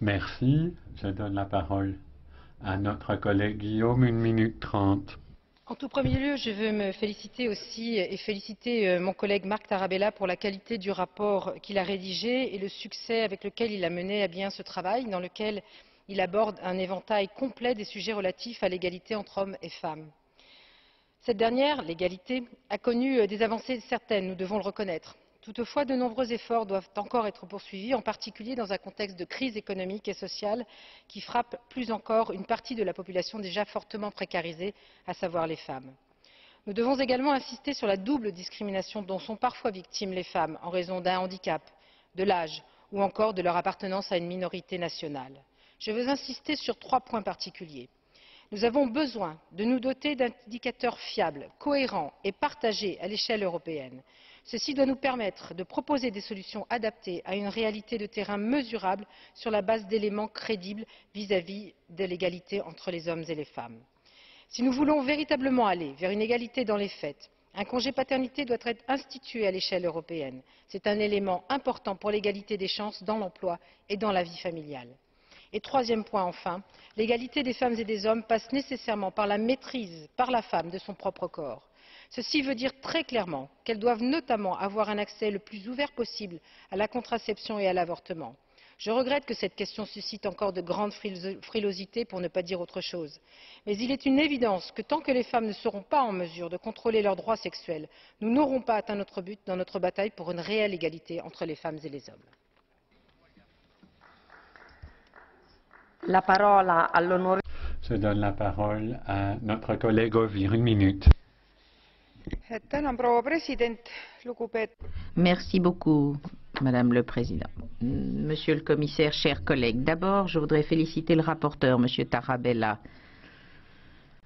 Merci. Je donne la parole à notre collègue Guillaume, 1 minute 30. En tout premier lieu, je veux me féliciter aussi et féliciter mon collègue Marc Tarabella pour la qualité du rapport qu'il a rédigé et le succès avec lequel il a mené à bien ce travail, dans lequel il aborde un éventail complet des sujets relatifs à l'égalité entre hommes et femmes. Cette dernière, l'égalité, a connu des avancées certaines, nous devons le reconnaître. Toutefois, de nombreux efforts doivent encore être poursuivis, en particulier dans un contexte de crise économique et sociale qui frappe plus encore une partie de la population déjà fortement précarisée, à savoir les femmes. Nous devons également insister sur la double discrimination dont sont parfois victimes les femmes en raison d'un handicap, de l'âge ou encore de leur appartenance à une minorité nationale. Je veux insister sur 3 points particuliers. Nous avons besoin de nous doter d'indicateurs fiables, cohérents et partagés à l'échelle européenne. Ceci doit nous permettre de proposer des solutions adaptées à une réalité de terrain mesurable sur la base d'éléments crédibles vis-à-vis de l'égalité entre les hommes et les femmes. Si nous voulons véritablement aller vers une égalité dans les faits, un congé paternité doit être institué à l'échelle européenne. C'est un élément important pour l'égalité des chances dans l'emploi et dans la vie familiale. Et troisième point enfin, l'égalité des femmes et des hommes passe nécessairement par la maîtrise par la femme de son propre corps. Ceci veut dire très clairement qu'elles doivent notamment avoir un accès le plus ouvert possible à la contraception et à l'avortement. Je regrette que cette question suscite encore de grandes frilosités, pour ne pas dire autre chose. Mais il est une évidence que tant que les femmes ne seront pas en mesure de contrôler leurs droits sexuels, nous n'aurons pas atteint notre but dans notre bataille pour une réelle égalité entre les femmes et les hommes. Je donne la parole à notre collègue Ovir, 1 minute. Merci beaucoup, Madame le Président. Monsieur le Commissaire, chers collègues, d'abord, je voudrais féliciter le rapporteur, Monsieur Tarabella,